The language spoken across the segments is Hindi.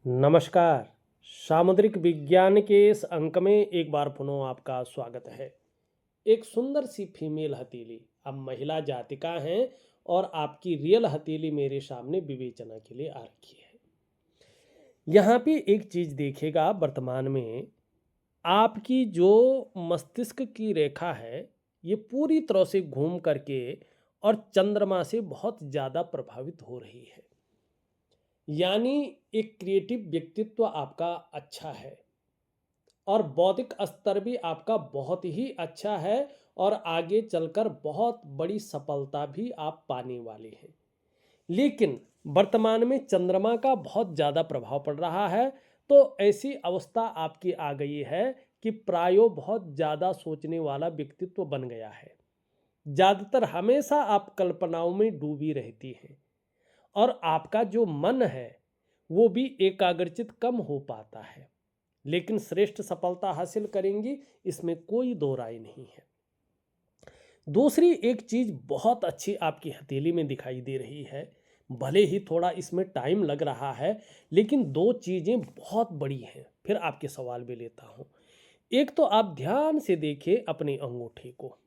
नमस्कार। सामुद्रिक विज्ञान के इस अंक में एक बार पुनः आपका स्वागत है। एक सुंदर सी फीमेल हथेली अब महिला जातिका हैं और आपकी रियल हथेली मेरे सामने विवेचना के लिए आ रखी है। यहाँ पे एक चीज देखिएगा, वर्तमान में आपकी जो मस्तिष्क की रेखा है, ये पूरी तरह से घूम करके और चंद्रमा से बहुत ज़्यादा प्रभावित हो रही है। यानी एक क्रिएटिव व्यक्तित्व आपका अच्छा है और बौद्धिक स्तर भी आपका बहुत ही अच्छा है और आगे चलकर बहुत बड़ी सफलता भी आप पाने वाले हैं। लेकिन वर्तमान में चंद्रमा का बहुत ज़्यादा प्रभाव पड़ रहा है, तो ऐसी अवस्था आपकी आ गई है कि प्रायो बहुत ज़्यादा सोचने वाला व्यक्तित्व बन गया है। ज़्यादातर हमेशा आप कल्पनाओं में डूबी रहती हैं और आपका जो मन है वो भी एकाग्रचित कम हो पाता है। लेकिन श्रेष्ठ सफलता हासिल करेंगी, इसमें कोई दो राय नहीं है। दूसरी एक चीज बहुत अच्छी आपकी हथेली में दिखाई दे रही है। भले ही थोड़ा इसमें टाइम लग रहा है, लेकिन दो चीजें बहुत बड़ी हैं। फिर आपके सवाल भी लेता हूं। एक तो आप ध्यान से देखिए अपने अंगूठे को।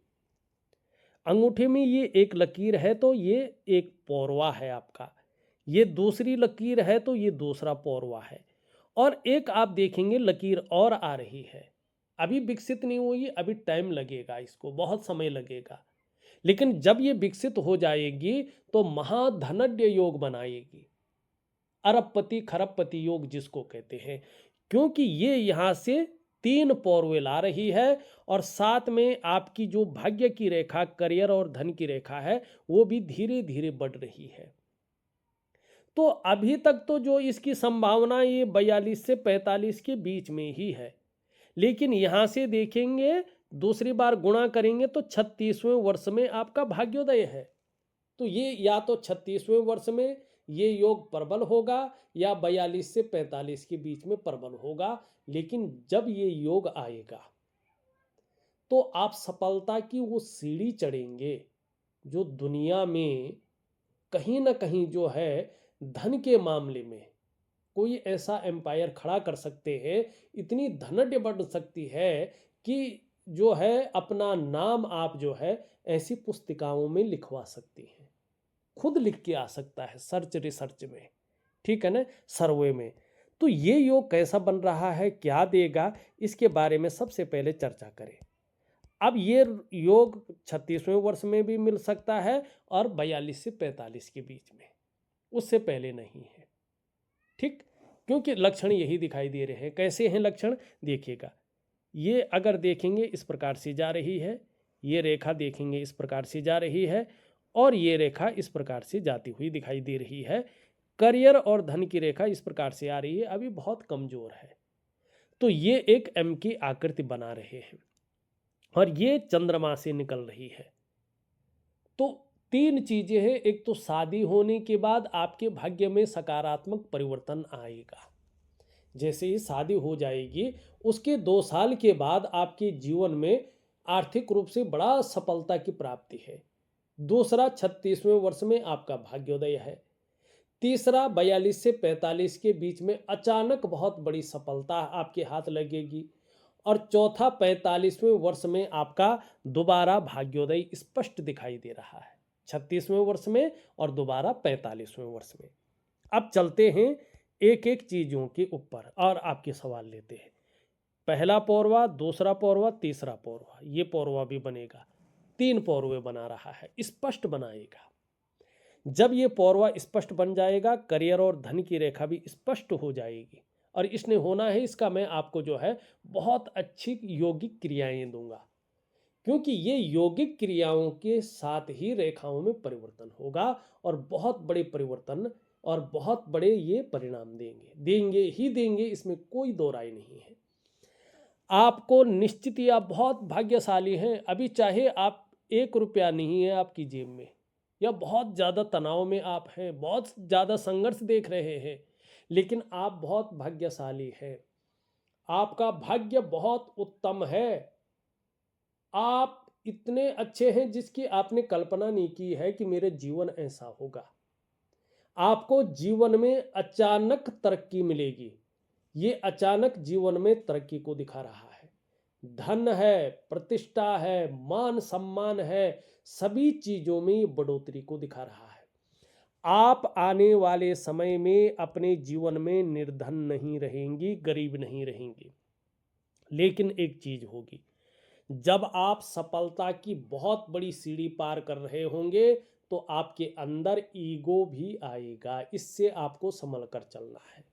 अंगूठे में ये एक लकीर है, तो ये एक पौरवा है आपका। ये दूसरी लकीर है, तो ये दूसरा पौरवा है। और एक आप देखेंगे लकीर और आ रही है। अभी विकसित नहीं हुई, अभी टाइम लगेगा, इसको बहुत समय लगेगा। लेकिन जब ये विकसित हो जाएगी तो महाधनड्य योग बनाएगी। अरबपति खरबपति योग जिसको कहते हैं, क्योंकि ये यहाँ से तीन पौरवे ला रही है और साथ में आपकी जो भाग्य की रेखा, करियर और धन की रेखा है, वो भी धीरे धीरे बढ़ रही है। तो अभी तक तो जो इसकी संभावना ये 42 से 45 के बीच में ही है। लेकिन यहां से देखेंगे, दूसरी बार गुणा करेंगे तो 36वें वर्ष में आपका भाग्योदय है। तो ये या तो 36वें वर्ष में ये योग प्रबल होगा या 42 से 45 के बीच में प्रबल होगा। लेकिन जब ये योग आएगा तो आप सफलता की वो सीढ़ी चढ़ेंगे जो दुनिया में कहीं ना कहीं जो है, धन के मामले में कोई ऐसा एम्पायर खड़ा कर सकते हैं। इतनी धनढ़ बढ़ सकती है कि जो है अपना नाम आप जो है ऐसी पुस्तिकाओं में लिखवा सकती हैं। खुद लिख के आ सकता है सर्च रिसर्च में, ठीक है ना, सर्वे में। तो ये योग कैसा बन रहा है, क्या देगा, इसके बारे में सबसे पहले चर्चा करें। अब ये योग 36वें वर्ष में भी मिल सकता है और 42 से 45 के बीच में, उससे पहले नहीं है। ठीक, क्योंकि लक्षण यही दिखाई दे रहे हैं। कैसे हैं लक्षण, देखिएगा। ये अगर देखेंगे इस प्रकार से जा रही है, ये रेखा देखेंगे इस प्रकार से जा रही है और ये रेखा इस प्रकार से जाती हुई दिखाई दे रही है। करियर और धन की रेखा इस प्रकार से आ रही है, अभी बहुत कमजोर है। तो ये एक एम की आकृति बना रहे हैं और ये चंद्रमा से निकल रही है। तो तीन चीजें हैं। एक तो शादी होने के बाद आपके भाग्य में सकारात्मक परिवर्तन आएगा। जैसे ही शादी हो जाएगी उसके 2 साल के बाद आपके जीवन में आर्थिक रूप से बड़ा सफलता की प्राप्ति है। दूसरा, 36वें वर्ष में आपका भाग्योदय है। तीसरा, 42 से 45 के बीच में अचानक बहुत बड़ी सफलता आपके हाथ लगेगी। और चौथा, 45वें वर्ष में आपका दोबारा भाग्योदय स्पष्ट दिखाई दे रहा है, 36वें वर्ष में और दोबारा 45वें वर्ष में। अब चलते हैं एक एक चीजों के ऊपर और आपके सवाल लेते हैं। पहला पौरवा, दूसरा पौरवा, तीसरा पौरवा, ये पौरवा भी बनेगा। 3 पौरवे बना रहा है, स्पष्ट बनाएगा। जब ये पौरवा स्पष्ट बन जाएगा, करियर और धन की रेखा भी स्पष्ट हो जाएगी। और इसने होना है, इसका मैं आपको जो है बहुत अच्छी योगिक क्रियाएं दूंगा, क्योंकि ये यौगिक क्रियाओं के साथ ही रेखाओं में परिवर्तन होगा और बहुत बड़े परिवर्तन और बहुत बड़े ये परिणाम देंगे, देंगे ही देंगे, इसमें कोई दो राय नहीं है। आपको निश्चित ही आप बहुत भाग्यशाली हैं। अभी चाहे आप 1 रुपया नहीं है आपकी जेब में, या बहुत ज़्यादा तनाव में आप हैं, बहुत ज़्यादा संघर्ष देख रहे हैं, लेकिन आप बहुत भाग्यशाली हैं। आपका भाग्य बहुत उत्तम है। आप इतने अच्छे हैं जिसकी आपने कल्पना नहीं की है कि मेरे जीवन ऐसा होगा। आपको जीवन में अचानक तरक्की मिलेगी। ये अचानक जीवन में तरक्की को दिखा रहा है। धन है, प्रतिष्ठा है, मान सम्मान है, सभी चीजों में ये बढ़ोतरी को दिखा रहा है। आप आने वाले समय में अपने जीवन में निर्धन नहीं रहेंगी, गरीब नहीं रहेंगी। लेकिन एक चीज होगी, जब आप सफलता की बहुत बड़ी सीढ़ी पार कर रहे होंगे तो आपके अंदर ईगो भी आएगा। इससे आपको संभल कर चलना है।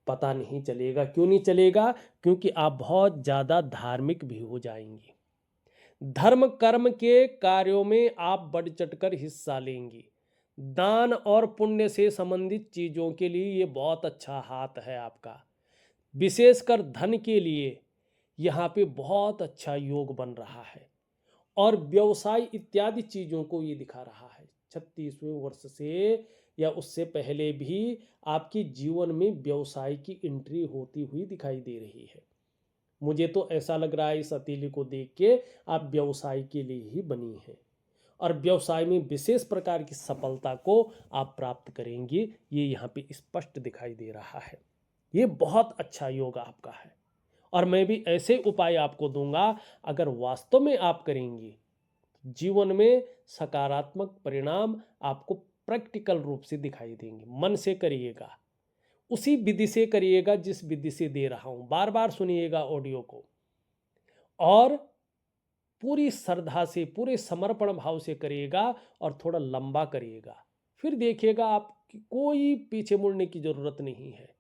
पता नहीं चलेगा, क्यों नहीं चलेगा? क्योंकि आप बहुत ज़्यादा धार्मिक भी हो जाएंगे। धर्म कर्म के कार्यों में आप बढ़ चढ़कर हिस्सा लेंगी। दान और पुण्य से संबंधित चीज़ों के लिए ये बहुत अच्छा हाथ है आपका। विशेषकर धन के लिए यहाँ पे बहुत अच्छा योग बन रहा है। और व्यवसाय इत्यादि चीज़ों को ये दिखा रहा है। 36वें वर्ष से या उससे पहले भी आपके जीवन में व्यवसाय की एंट्री होती हुई दिखाई दे रही है। मुझे तो ऐसा लग रहा है इस हथेली को देख के आप व्यवसाय के लिए ही बनी हैं और व्यवसाय में विशेष प्रकार की सफलता को आप प्राप्त करेंगी। ये यहाँ पे स्पष्ट दिखाई दे रहा है। ये बहुत अच्छा योग आपका है और मैं भी ऐसे उपाय आपको दूंगा। अगर वास्तव में आप करेंगी, जीवन में सकारात्मक परिणाम आपको प्रैक्टिकल रूप से दिखाई देंगे। मन से करिएगा, उसी विधि से करिएगा जिस विधि से दे रहा हूं। बार बार सुनिएगा ऑडियो को और पूरी श्रद्धा से, पूरे समर्पण भाव से करिएगा और थोड़ा लंबा करिएगा। फिर देखिएगा आपकी कोई पीछे मुड़ने की जरूरत नहीं है।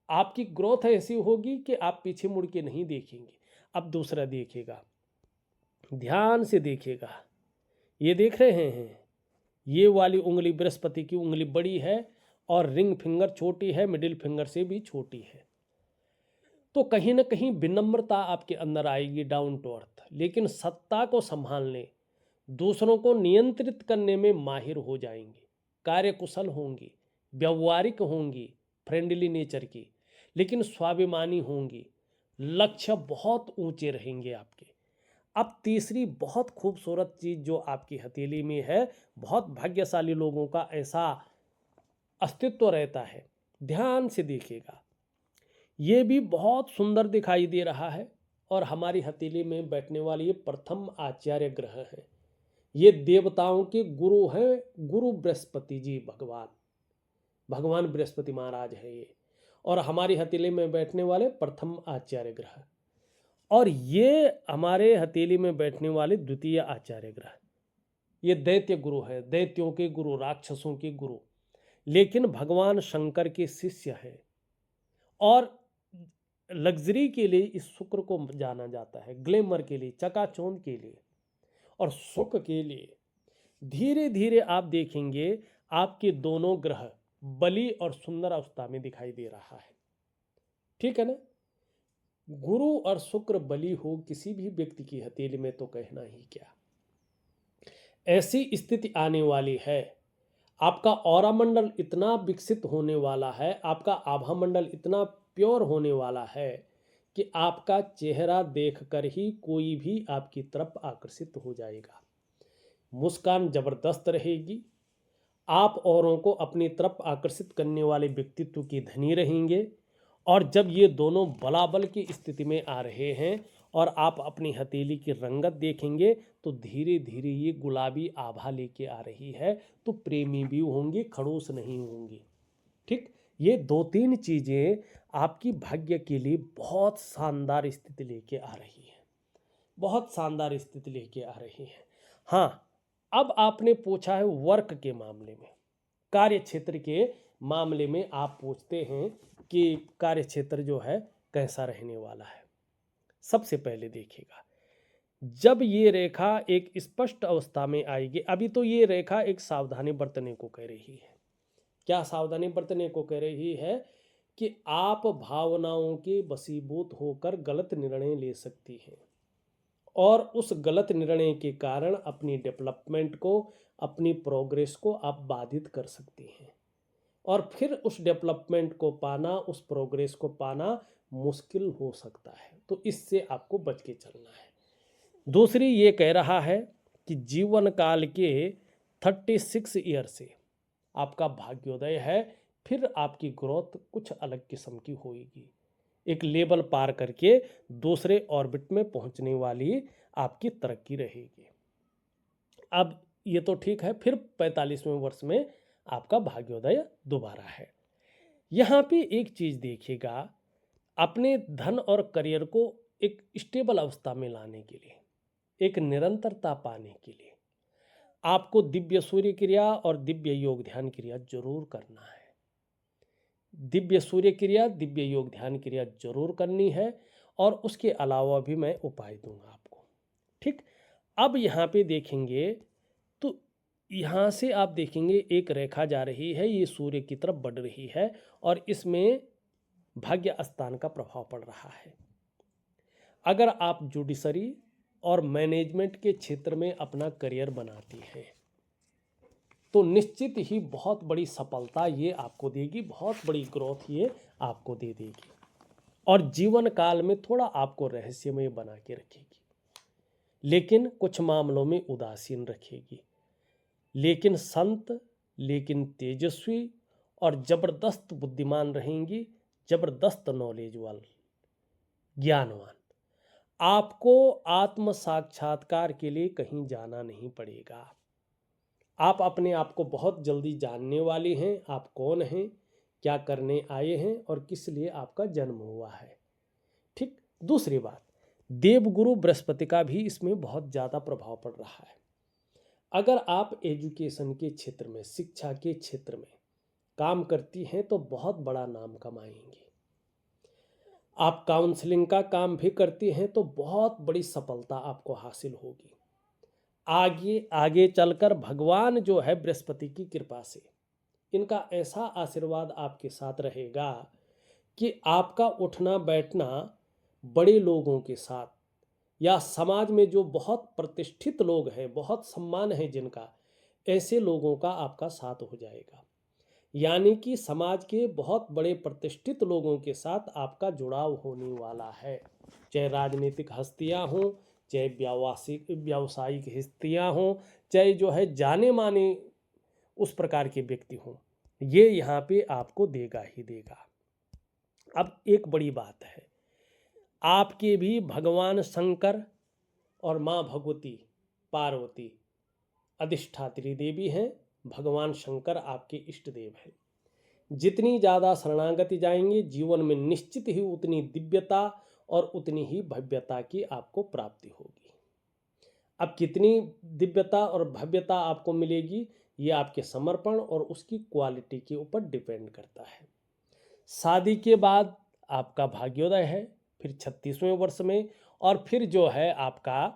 आपकी ग्रोथ ऐसी होगी कि आप पीछे मुड़ के नहीं देखेंगे। अब दूसरा देखिएगा, ध्यान से देखिएगा। ये देख रहे हैं, ये वाली उंगली बृहस्पति की उंगली बड़ी है और रिंग फिंगर छोटी है, मिडिल फिंगर से भी छोटी है। तो कहीं ना कहीं विनम्रता आपके अंदर आएगी, डाउन टू अर्थ। लेकिन सत्ता को संभालने, दूसरों को नियंत्रित करने में माहिर हो जाएंगे, कार्यकुशल होंगी, व्यवहारिक होंगी, फ्रेंडली नेचर की, लेकिन स्वाभिमानी होंगी। लक्ष्य बहुत ऊंचे रहेंगे आपके। अब तीसरी बहुत खूबसूरत चीज जो आपकी हथेली में है, बहुत भाग्यशाली लोगों का ऐसा अस्तित्व रहता है। ध्यान से देखिएगा, ये भी बहुत सुंदर दिखाई दे रहा है और हमारी हथेली में बैठने वाले ये प्रथम आचार्य ग्रह हैं। ये देवताओं के गुरु हैं, गुरु बृहस्पति जी, भगवान बृहस्पति महाराज है ये। और हमारी हथेली में बैठने वाले प्रथम आचार्य ग्रह, और ये हमारे हथेली में बैठने वाले द्वितीय आचार्य ग्रह, ये दैत्य गुरु है, दैत्यों के गुरु, राक्षसों के गुरु, लेकिन भगवान शंकर के शिष्य हैं। और लग्जरी के लिए इस शुक्र को जाना जाता है, ग्लैमर के लिए, चकाचौंध के लिए और सुख के लिए। धीरे धीरे आप देखेंगे आपके दोनों ग्रह बली और सुंदर अवस्था में दिखाई दे रहा है। ठीक है ना? गुरु और शुक्र बली हो किसी भी व्यक्ति की हथेली में तो कहना ही क्या। ऐसी स्थिति आने वाली है। आपका ऑरा मंडल इतना विकसित होने वाला है, आपका आभा मंडल इतना प्योर होने वाला है कि आपका चेहरा देखकर ही कोई भी आपकी तरफ आकर्षित हो जाएगा। मुस्कान जबरदस्त रहेगी। आप औरों को अपनी तरफ आकर्षित करने वाले व्यक्तित्व की धनी रहेंगे। और जब ये दोनों बलाबल की स्थिति में आ रहे हैं और आप अपनी हथेली की रंगत देखेंगे तो धीरे धीरे ये गुलाबी आभा लेके आ रही है। तो प्रेमी भी होंगे, खड़ूस नहीं होंगे। ठीक, ये दो तीन चीज़ें आपकी भाग्य के लिए बहुत शानदार स्थिति लेके आ रही है, बहुत शानदार स्थिति लेके आ रही है। हाँ, अब आपने पूछा है वर्क के मामले में, कार्य क्षेत्र के मामले में आप पूछते हैं कि कार्य क्षेत्र जो है कैसा रहने वाला है। सबसे पहले देखिएगा, जब ये रेखा एक स्पष्ट अवस्था में आएगी, अभी तो ये रेखा एक सावधानी बरतने को कह रही है। क्या सावधानी बरतने को कह रही है? कि आप भावनाओं के वशीभूत होकर गलत निर्णय ले सकती हैं और उस गलत निर्णय के कारण अपनी डेवलपमेंट को, अपनी प्रोग्रेस को आप बाधित कर सकती हैं और फिर उस डेवलपमेंट को पाना, उस प्रोग्रेस को पाना मुश्किल हो सकता है। तो इससे आपको बच के चलना है। दूसरी ये कह रहा है कि जीवन काल के 36 ईयर से आपका भाग्योदय है, फिर आपकी ग्रोथ कुछ अलग किस्म की होगी। एक लेवल पार करके दूसरे ऑर्बिट में पहुंचने वाली आपकी तरक्की रहेगी। अब ये तो ठीक है, फिर 45वें वर्ष में आपका भाग्योदय दोबारा है। यहाँ पे एक चीज देखिएगा, अपने धन और करियर को एक स्टेबल अवस्था में लाने के लिए, एक निरंतरता पाने के लिए आपको दिव्य सूर्य क्रिया और दिव्य योग ध्यान क्रिया जरूर करना है। दिव्य सूर्य क्रिया, दिव्य योग ध्यान क्रिया जरूर करनी है, और उसके अलावा भी मैं उपाय दूंगा आपको। ठीक, अब यहाँ पे देखेंगे तो यहाँ से आप देखेंगे एक रेखा जा रही है, ये सूर्य की तरफ बढ़ रही है, और इसमें भाग्य स्थान का प्रभाव पड़ रहा है। अगर आप जुडिशरी और मैनेजमेंट के क्षेत्र में अपना करियर बनाती हैं तो निश्चित ही बहुत बड़ी सफलता ये आपको देगी, बहुत बड़ी ग्रोथ ये आपको दे देगी, और जीवन काल में थोड़ा आपको रहस्यमय बना के रखेगी, लेकिन कुछ मामलों में उदासीन रखेगी, लेकिन संत, लेकिन तेजस्वी और जबरदस्त बुद्धिमान रहेंगी, जबरदस्त नॉलेजवाल, ज्ञानवान। आपको आत्म साक्षात्कार के लिए कहीं जाना नहीं पड़ेगा। आप अपने आप को बहुत जल्दी जानने वाली हैं, आप कौन हैं, क्या करने आए हैं और किस लिए आपका जन्म हुआ है। ठीक, दूसरी बात, देवगुरु बृहस्पति का भी इसमें बहुत ज़्यादा प्रभाव पड़ रहा है। अगर आप एजुकेशन के क्षेत्र में, शिक्षा के क्षेत्र में काम करती हैं तो बहुत बड़ा नाम कमाएंगी। आप काउंसलिंग का काम भी करती हैं तो बहुत बड़ी सफलता आपको हासिल होगी। आगे आगे चलकर भगवान जो है बृहस्पति की कृपा से इनका ऐसा आशीर्वाद आपके साथ रहेगा कि आपका उठना बैठना बड़े लोगों के साथ या समाज में जो बहुत प्रतिष्ठित लोग हैं, बहुत सम्मान है जिनका, ऐसे लोगों का आपका साथ हो जाएगा। यानी कि समाज के बहुत बड़े प्रतिष्ठित लोगों के साथ आपका जुड़ाव होने वाला है, चाहे राजनीतिक हस्तियां हों, चाहे व्यावसायिक हस्तियां हों, चाहे जो है जाने माने उस प्रकार के व्यक्ति हों, ये यहाँ पे आपको देगा ही देगा। अब एक बड़ी बात है, आपके भी भगवान शंकर और माँ भगवती पार्वती अधिष्ठात्री देवी हैं। भगवान शंकर आपके इष्ट देव हैं। जितनी ज़्यादा शरणागति जाएंगे जीवन में निश्चित ही उतनी दिव्यता और उतनी ही भव्यता की आपको प्राप्ति होगी। अब कितनी दिव्यता और भव्यता आपको मिलेगी ये आपके समर्पण और उसकी क्वालिटी के ऊपर डिपेंड करता है। शादी के बाद आपका भाग्योदय है, फिर 36वें वर्ष में, और फिर जो है आपका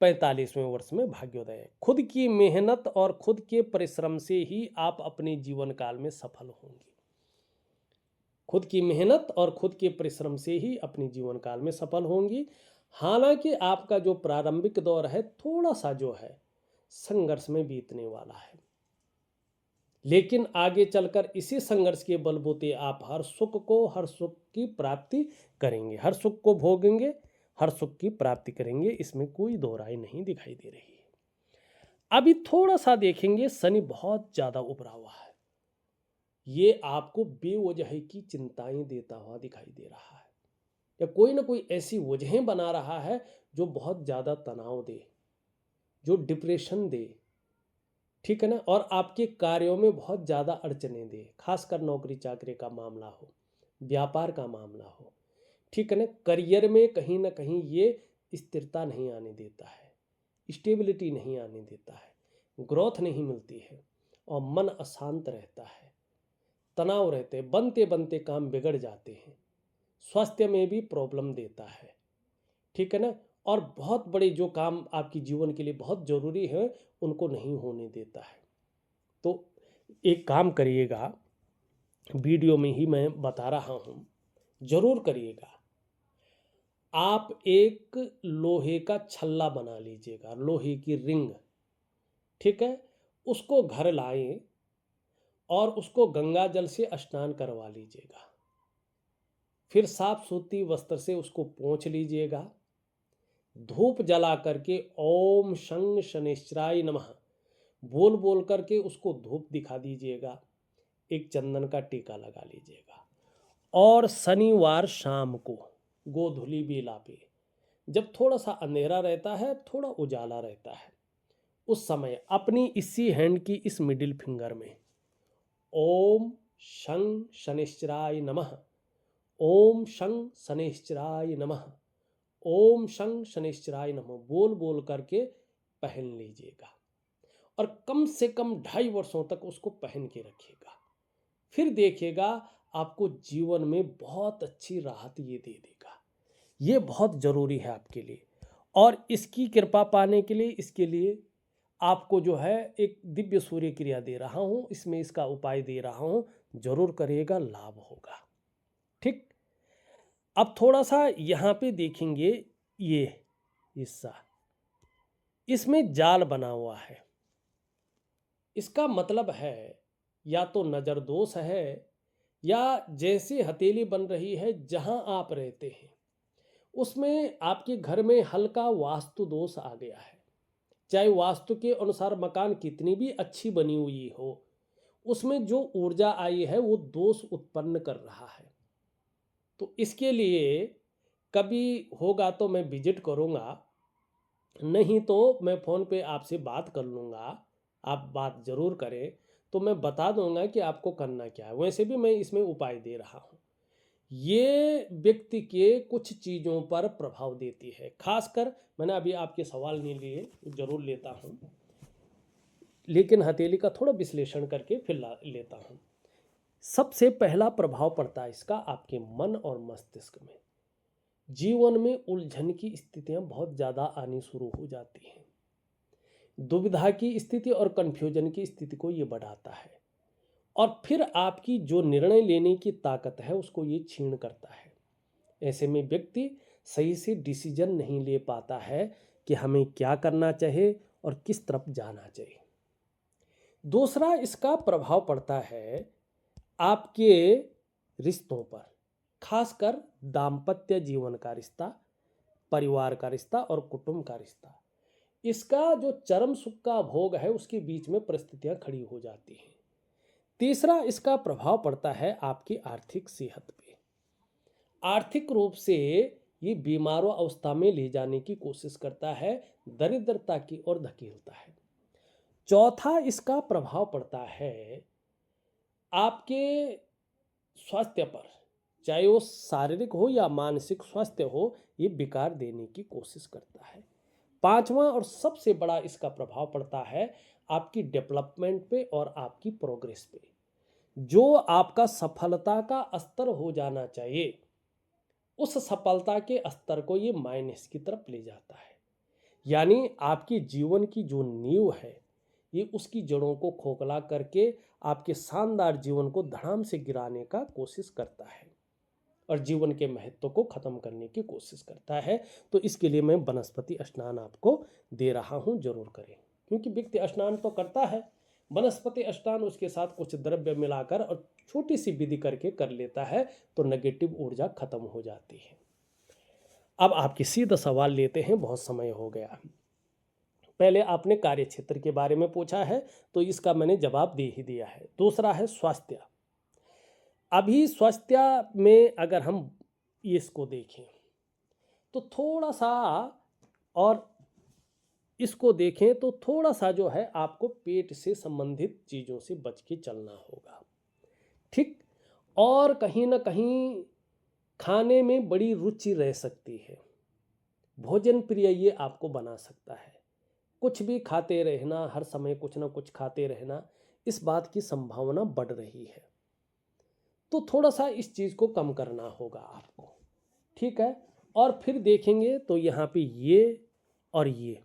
45वें वर्ष में भाग्योदय है। खुद की मेहनत और खुद के परिश्रम से ही आप अपने जीवन काल में सफल होंगे। खुद की मेहनत और खुद के परिश्रम से ही अपने जीवन काल में सफल होंगी। हालांकि आपका जो प्रारंभिक दौर है थोड़ा सा जो है संघर्ष में बीतने वाला है, लेकिन आगे चलकर इसी संघर्ष के बलबूते आप हर सुख की प्राप्ति करेंगे, हर सुख को भोगेंगे, हर सुख की प्राप्ति करेंगे, इसमें कोई दो राय नहीं दिखाई दे रही है। अभी थोड़ा सा देखेंगे, शनि बहुत ज्यादा उभरा हुआ है, ये आपको बेवजह की चिंताएं देता हुआ दिखाई दे रहा है, या कोई ना कोई ऐसी वजहें बना रहा है जो बहुत ज्यादा तनाव दे, जो डिप्रेशन दे, ठीक है ना, और आपके कार्यों में बहुत ज़्यादा अड़चने दे, खासकर नौकरी चाकरी का मामला हो, व्यापार का मामला हो, ठीक है ना। करियर में कहीं ना कहीं ये स्थिरता नहीं आने देता है, स्टेबिलिटी नहीं आने देता है, ग्रोथ नहीं मिलती है, और मन अशांत रहता है, तनाव रहते, बनते बनते काम बिगड़ जाते हैं, स्वास्थ्य में भी प्रॉब्लम देता है, ठीक है ना, और बहुत बड़े जो काम आपके जीवन के लिए बहुत ज़रूरी है उनको नहीं होने देता है। तो एक काम करिएगा, वीडियो में ही मैं बता रहा हूँ, ज़रूर करिएगा। आप एक लोहे का छल्ला बना लीजिएगा, लोहे की रिंग, ठीक है, उसको घर लाएं और उसको गंगा जल से स्नान करवा लीजिएगा, फिर साफ सूती वस्त्र से उसको पोंछ लीजिएगा, धूप जला करके ओम शं शनेश्वराय नमः बोल बोल करके उसको धूप दिखा दीजिएगा, एक चंदन का टीका लगा लीजिएगा। और शनिवार शाम को गोधूली बेला पे, जब थोड़ा सा अंधेरा रहता है, थोड़ा उजाला रहता है, उस समय अपनी इसी हैंड की इस मिडिल फिंगर में ओम शं शनिश्चराय नमः, ओम शं शनिश्चराय नमः, ओम शं शनिश्चराय नमः बोल बोल करके पहन लीजिएगा और कम से कम 2.5 वर्षों तक उसको पहन के रखिएगा। फिर देखिएगा आपको जीवन में बहुत अच्छी राहत ये दे देगा। ये बहुत ज़रूरी है आपके लिए, और इसकी कृपा पाने के लिए, इसके लिए आपको जो है एक दिव्य सूर्य क्रिया दे रहा हूँ, इसमें इसका उपाय दे रहा हूँ, जरूर करिएगा, लाभ होगा। ठीक। अब थोड़ा सा यहाँ पे देखेंगे, ये हिस्सा, इसमें जाल बना हुआ है। इसका मतलब है या तो नज़र दोष है, या जैसे हथेली बन रही है जहां आप रहते हैं उसमें आपके घर में हल्का वास्तु दोष आ गया है। चाहे वास्तु के अनुसार मकान कितनी भी अच्छी बनी हुई हो, उसमें जो ऊर्जा आई है वो दोष उत्पन्न कर रहा है। तो इसके लिए कभी होगा तो मैं विजिट करूंगा, नहीं तो मैं फ़ोन पे आपसे बात कर लूँगा, आप बात ज़रूर करें तो मैं बता दूंगा कि आपको करना क्या है। वैसे भी मैं इसमें उपाय दे रहा हूँ। ये व्यक्ति के कुछ चीज़ों पर प्रभाव देती है, खासकर मैंने अभी आपके सवाल नहीं लिए, ज़रूर लेता हूँ, लेकिन हथेली का थोड़ा विश्लेषण करके फिर लेता हूँ। सबसे पहला प्रभाव पड़ता है इसका आपके मन और मस्तिष्क में। जीवन में उलझन की स्थितियां बहुत ज़्यादा आनी शुरू हो जाती हैं, दुविधा की स्थिति और कन्फ्यूजन की स्थिति को ये बढ़ाता है, और फिर आपकी जो निर्णय लेने की ताकत है उसको ये छीन करता है। ऐसे में व्यक्ति सही से डिसीजन नहीं ले पाता है कि हमें क्या करना चाहिए और किस तरफ जाना चाहिए। दूसरा इसका प्रभाव पड़ता है आपके रिश्तों पर, खासकर दाम्पत्य जीवन का रिश्ता, परिवार का रिश्ता और कुटुंब का रिश्ता। इसका जो चरम सुख का भोग है उसके बीच में परिस्थितियां खड़ी हो जाती हैं। तीसरा इसका प्रभाव पड़ता है आपकी आर्थिक सेहत पे। आर्थिक रूप से ये बीमारों अवस्था में ले जाने की कोशिश करता है, दरिद्रता की ओर धकेलता है। चौथा इसका प्रभाव पड़ता है आपके स्वास्थ्य पर, चाहे वो शारीरिक हो या मानसिक स्वास्थ्य हो, ये विकार देने की कोशिश करता है। पांचवा और सबसे बड़ा इसका प्रभाव पड़ता है आपकी डेवलपमेंट पे और आपकी प्रोग्रेस पे। जो आपका सफलता का स्तर हो जाना चाहिए, उस सफलता के स्तर को ये माइनस की तरफ ले जाता है। यानी आपकी जीवन की जो नींव है, ये उसकी जड़ों को खोखला करके आपके शानदार जीवन को धड़ाम से गिराने का कोशिश करता है और जीवन के महत्व को खत्म करने की कोशिश करता है। तो इसके लिए मैं वनस्पति स्नान आपको दे रहा हूँ, जरूर करें। क्योंकि व्यक्ति स्नान तो करता है, वनस्पति स्नान उसके साथ कुछ द्रव्य मिलाकर और छोटी सी विधि करके कर लेता है, तो नेगेटिव ऊर्जा खत्म हो जाती है। अब आपके सीधा सवाल लेते हैं, बहुत समय हो गया। पहले आपने कार्य क्षेत्र के बारे में पूछा है, तो इसका मैंने जवाब दे ही दिया है। दूसरा है स्वास्थ्य। अभी स्वास्थ्य में अगर हम इसको देखें तो थोड़ा सा, और इसको देखें तो थोड़ा सा जो है आपको पेट से संबंधित चीज़ों से बच के चलना होगा। ठीक। और कहीं ना कहीं खाने में बड़ी रुचि रह सकती है, भोजन प्रिय ये आपको बना सकता है। कुछ भी खाते रहना, हर समय कुछ ना कुछ खाते रहना, इस बात की संभावना बढ़ रही है। तो थोड़ा सा इस चीज़ को कम करना होगा आपको। ठीक है। और फिर देखेंगे तो यहाँ पे ये और ये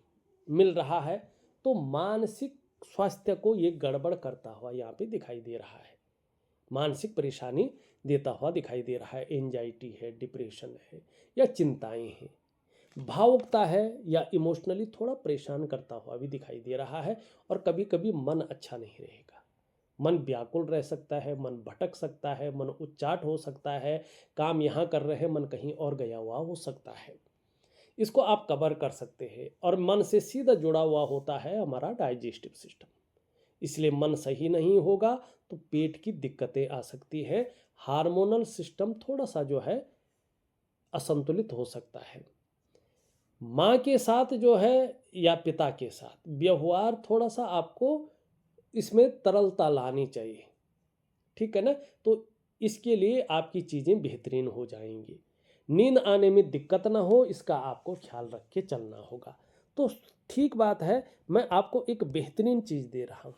मिल रहा है, तो मानसिक स्वास्थ्य को ये गड़बड़ करता हुआ यहाँ पे दिखाई दे रहा है, मानसिक परेशानी देता हुआ दिखाई दे रहा है। एंजाइटी है, डिप्रेशन है, या चिंताएं हैं, भावुकता है, या इमोशनली थोड़ा परेशान करता हुआ भी दिखाई दे रहा है। और कभी कभी मन अच्छा नहीं रहेगा, मन व्याकुल रह सकता है, मन भटक सकता है, मन उच्चाट हो सकता है, काम यहाँ कर रहे हैं मन कहीं और गया हुआ हो सकता है। इसको आप कवर कर सकते हैं। और मन से सीधा जुड़ा हुआ होता है हमारा डाइजेस्टिव सिस्टम। इसलिए मन सही नहीं होगा तो पेट की दिक्कतें आ सकती है, हार्मोनल सिस्टम थोड़ा सा जो है असंतुलित हो सकता है। माँ के साथ जो है या पिता के साथ व्यवहार थोड़ा सा आपको इसमें तरलता लानी चाहिए, ठीक है ना। तो इसके लिए आपकी चीज़ें बेहतरीन हो जाएंगी। नींद आने में दिक्कत ना हो इसका आपको ख्याल रख के चलना होगा। तो ठीक बात है, मैं आपको एक बेहतरीन चीज़ दे रहा हूँ,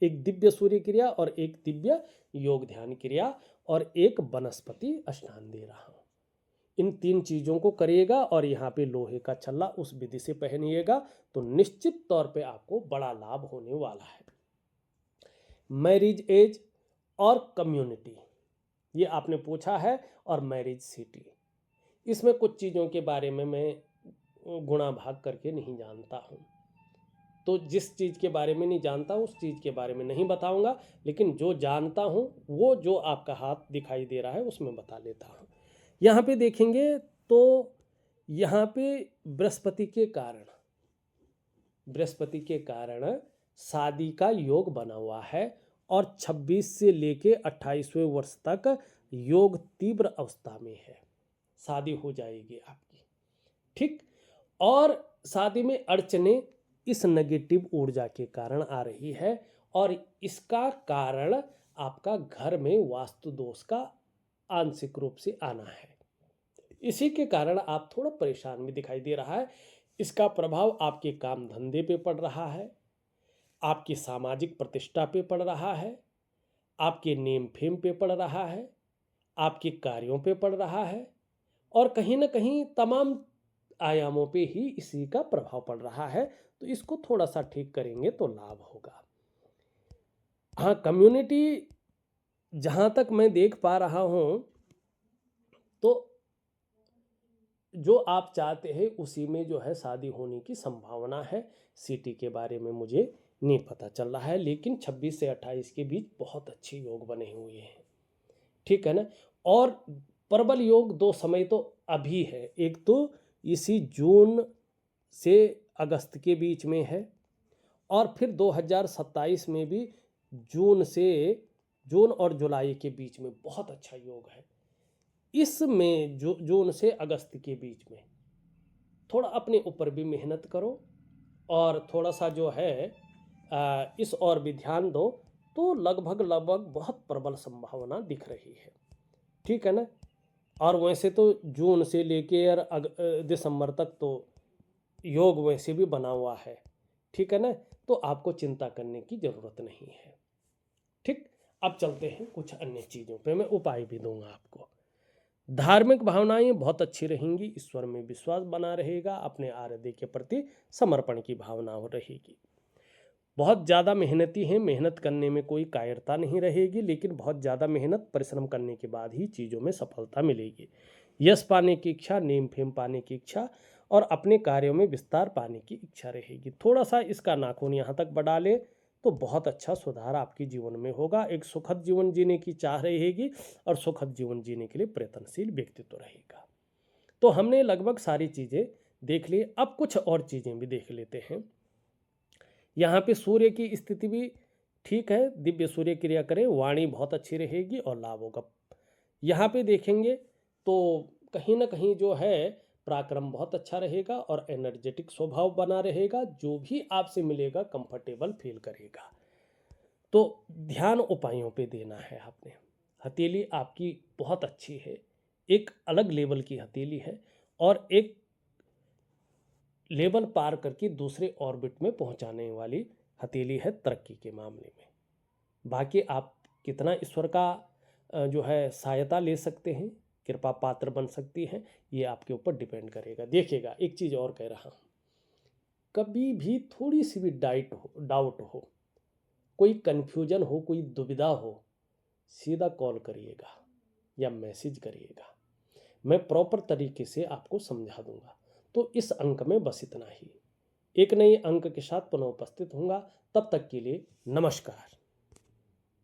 एक दिव्य सूर्य क्रिया और एक दिव्य योग ध्यान क्रिया और एक वनस्पति स्नान दे रहा हूँ। इन 3 चीज़ों को करिएगा और यहाँ पे लोहे का छल्ला उस विधि से पहनिएगा तो निश्चित तौर पे आपको बड़ा लाभ होने वाला है। मैरिज एज और कम्युनिटी, ये आपने पूछा है, और मैरिज सिटी, इसमें कुछ चीज़ों के बारे में मैं गुणा भाग करके नहीं जानता हूँ। तो जिस चीज़ के बारे में नहीं जानता उस चीज़ के बारे में नहीं बताऊंगा, लेकिन जो जानता हूँ वो जो आपका हाथ दिखाई दे रहा है उसमें बता लेता हूँ। यहाँ पे देखेंगे तो यहाँ पे बृहस्पति के कारण शादी का योग बना हुआ है और 26 से लेके 28वें वर्ष तक योग तीव्र अवस्था में है, शादी हो जाएगी आपकी, ठीक। और शादी में अड़चने इस नेगेटिव ऊर्जा के कारण आ रही है और इसका कारण आपका घर में वास्तु दोष का आंशिक रूप से आना है। इसी के कारण आप थोड़ा परेशान भी दिखाई दे रहा है। इसका प्रभाव आपके काम धंधे पे पड़ रहा है, आपकी सामाजिक प्रतिष्ठा पे पड़ रहा है, आपके नेम फेम पे पड़ रहा है, आपके कार्यों पे पड़ रहा है और कहीं ना कहीं तमाम आयामों पे ही इसी का प्रभाव पड़ रहा है। तो इसको थोड़ा सा ठीक करेंगे तो लाभ होगा। हाँ, कम्युनिटी जहाँ तक मैं देख पा रहा हूँ तो जो आप चाहते हैं उसी में जो है शादी होने की संभावना है। सिटी के बारे में मुझे नहीं पता चल रहा है, लेकिन 26 से 28 के बीच बहुत अच्छे योग बने हुए हैं, ठीक है ना। और प्रबल योग 2 समय तो अभी है, एक तो इसी जून से अगस्त के बीच में है और फिर 2027 में भी जून और जुलाई के बीच में बहुत अच्छा योग है। इसमें जून से अगस्त के बीच में थोड़ा अपने ऊपर भी मेहनत करो और थोड़ा सा जो है इस और भी ध्यान दो तो लगभग बहुत प्रबल संभावना दिख रही है, ठीक है ना। और वैसे तो जून से लेके दिसंबर तक तो योग वैसे भी बना हुआ है, ठीक है ना। तो आपको चिंता करने की ज़रूरत नहीं है, ठीक। अब चलते हैं कुछ अन्य चीज़ों पे, मैं उपाय भी दूंगा आपको। धार्मिक भावनाएं बहुत अच्छी रहेंगी, ईश्वर में विश्वास बना रहेगा, अपने आराध्य के प्रति समर्पण की भावना हो रहेगी। बहुत ज़्यादा मेहनती हैं, मेहनत करने में कोई कायरता नहीं रहेगी, लेकिन बहुत ज़्यादा मेहनत परिश्रम करने के बाद ही चीज़ों में सफलता मिलेगी। यश पाने की इच्छा, नेम फेम पाने की इच्छा और अपने कार्यों में विस्तार पाने की इच्छा रहेगी। थोड़ा सा इसका नाखून यहाँ तक बढ़ा लें तो बहुत अच्छा सुधार आपके जीवन में होगा। एक सुखद जीवन जीने की चाह रहेगी और सुखद जीवन जीने के लिए प्रयत्नशील व्यक्तित्व रहेगा। तो हमने लगभग सारी चीज़ें देख ली, अब कुछ और चीज़ें भी देख लेते हैं। यहाँ पे सूर्य की स्थिति भी ठीक है, दिव्य सूर्य क्रिया करें, वाणी बहुत अच्छी रहेगी और लाभ होगा। यहाँ पे देखेंगे तो कहीं ना कहीं जो है पराक्रम बहुत अच्छा रहेगा और एनर्जेटिक स्वभाव बना रहेगा, जो भी आपसे मिलेगा कंफर्टेबल फील करेगा। तो ध्यान उपायों पे देना है आपने। हथेली आपकी बहुत अच्छी है, एक अलग लेवल की हथेली है और एक लेवल पार करके दूसरे ऑर्बिट में पहुंचाने वाली हथेली है तरक्की के मामले में। बाकी आप कितना ईश्वर का जो है सहायता ले सकते हैं, कृपा पात्र बन सकती हैं, ये आपके ऊपर डिपेंड करेगा। देखिएगा, एक चीज़ और कह रहा हूँ, कभी भी थोड़ी सी भी डाउट हो, कोई कन्फ्यूजन हो, कोई दुविधा हो, सीधा कॉल करिएगा या मैसेज करिएगा, मैं प्रॉपर तरीके से आपको समझा दूंगा। तो इस अंक में बस इतना ही। एक नए अंक के साथ पुनः उपस्थित होऊंगा, तब तक के लिए नमस्कार।